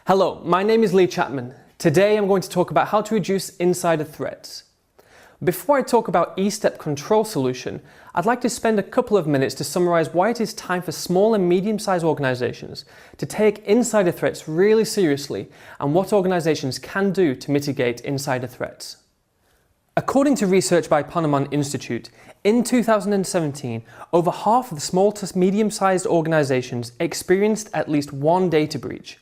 Hello, my name is Lee Chapman. Today I'm going to talk about how to reduce insider threats. Before I talk about eStep Control solution, I'd like to spend a couple of minutes to summarize why it is time for small and medium-sized organizations to take insider threats really seriously and what organizations can do to mitigate insider threats. According to research by Ponemon Institute, in 2017, over half of the small to medium-sized organizations experienced at least one data breach.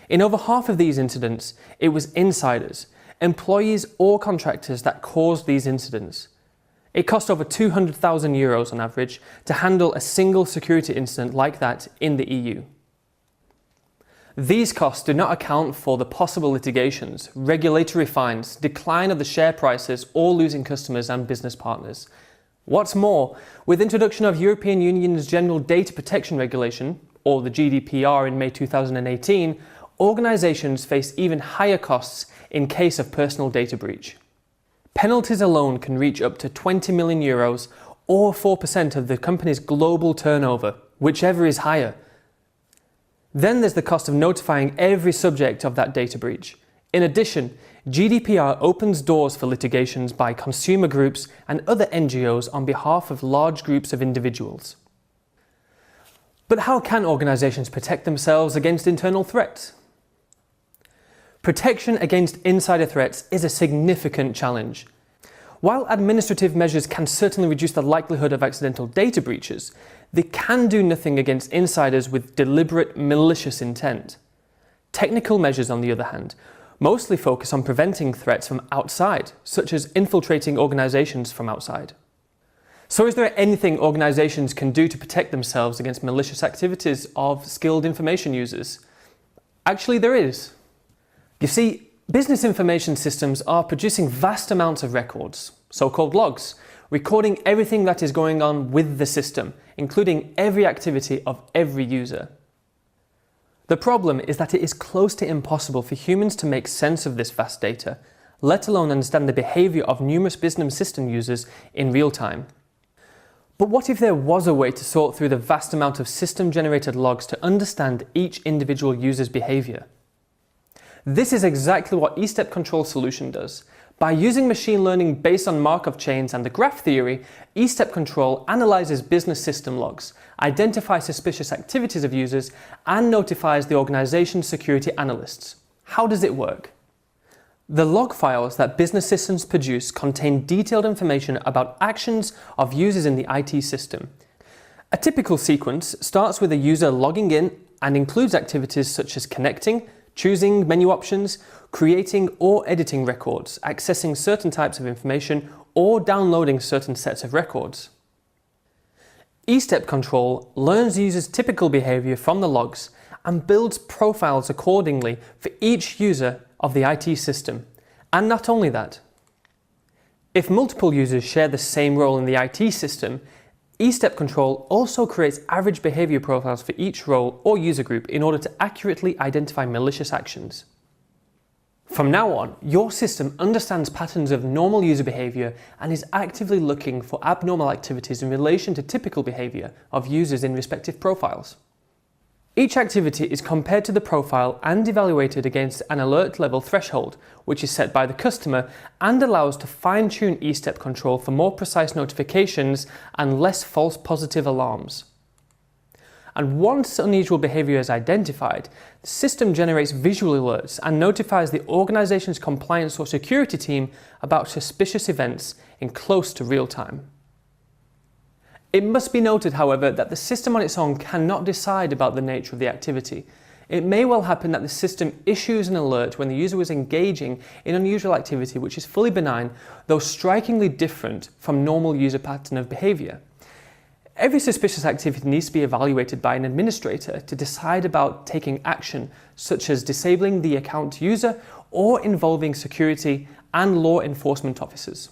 In over half of these incidents, it was insiders, employees or contractors that caused these incidents. It cost over €200,000 on average to handle a single security incident like that in the EU. These costs do not account for the possible litigations, regulatory fines, decline of the share prices, or losing customers and business partners. What's more, with introduction of European Union's General Data Protection Regulation, or the GDPR in May 2018, organizations face even higher costs in case of personal data breach. Penalties alone can reach up to €20 million or 4% of the company's global turnover, whichever is higher. Then there's the cost of notifying every subject of that data breach. In addition, GDPR opens doors for litigations by consumer groups and other NGOs on behalf of large groups of individuals. But how can organizations protect themselves against internal threats? Protection against insider threats is a significant challenge. While administrative measures can certainly reduce the likelihood of accidental data breaches, they can do nothing against insiders with deliberate, malicious intent. Technical measures, on the other hand, mostly focus on preventing threats from outside, such as infiltrating organizations from outside. So is there anything organizations can do to protect themselves against malicious activities of skilled information users? Actually, there is. You see, business information systems are producing vast amounts of records, so-called logs, recording everything that is going on with the system, including every activity of every user. The problem is that it is close to impossible for humans to make sense of this vast data, let alone understand the behavior of numerous business system users in real time. But what if there was a way to sort through the vast amount of system-generated logs to understand each individual user's behavior? This is exactly what eStep Control solution does. By using machine learning based on Markov chains and the graph theory, eStep Control analyzes business system logs, identifies suspicious activities of users, and notifies the organization's security analysts. How does it work? The log files that business systems produce contain detailed information about actions of users in the IT system. A typical sequence starts with a user logging in and includes activities such as connecting, choosing menu options, creating or editing records, accessing certain types of information, or downloading certain sets of records. eStep Control learns users' typical behavior from the logs and builds profiles accordingly for each user of the IT system. And not only that. If multiple users share the same role in the IT system, eStep Control also creates average behavior profiles for each role or user group in order to accurately identify malicious actions. From now on, your system understands patterns of normal user behavior and is actively looking for abnormal activities in relation to typical behavior of users in respective profiles. Each activity is compared to the profile and evaluated against an alert level threshold, which is set by the customer and allows to fine-tune eStep Control for more precise notifications and less false positive alarms. And once unusual behavior is identified, the system generates visual alerts and notifies the organization's compliance or security team about suspicious events in close to real time. It must be noted, however, that the system on its own cannot decide about the nature of the activity. It may well happen that the system issues an alert when the user is engaging in unusual activity which is fully benign, though strikingly different from normal user pattern of behavior. Every suspicious activity needs to be evaluated by an administrator to decide about taking action, such as disabling the account user or involving security and law enforcement officers.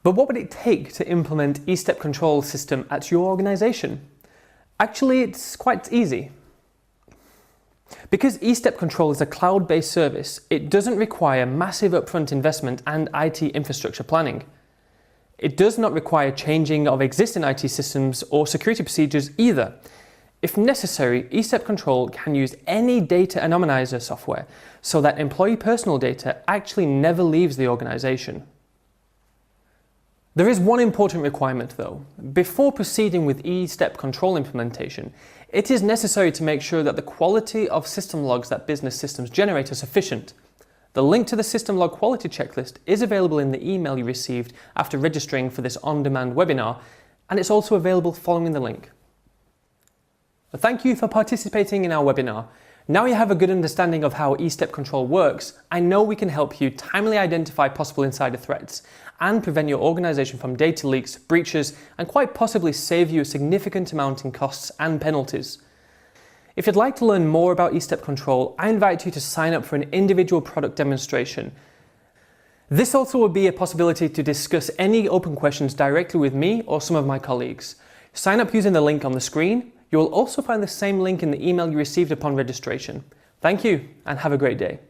But what would it take to implement eStep Control system at your organization? Actually, it's quite easy. Because eStep Control is a cloud-based service, it doesn't require massive upfront investment and IT infrastructure planning. It does not require changing of existing IT systems or security procedures either. If necessary, eStep Control can use any data anonymizer software so that employee personal data actually never leaves the organization. There is one important requirement though. Before proceeding with eStep Control implementation, it is necessary to make sure that the quality of system logs that business systems generate are sufficient. The link to the system log quality checklist is available in the email you received after registering for this on-demand webinar, and it's also available following the link. Thank you for participating in our webinar. Now you have a good understanding of how eStep Control works, I know we can help you timely identify possible insider threats and prevent your organization from data leaks, breaches, and quite possibly save you a significant amount in costs and penalties. If you'd like to learn more about eStep Control, I invite you to sign up for an individual product demonstration. This also will be a possibility to discuss any open questions directly with me or some of my colleagues. Sign up using the link on the screen. You will also find the same link in the email you received upon registration. Thank you and have a great day.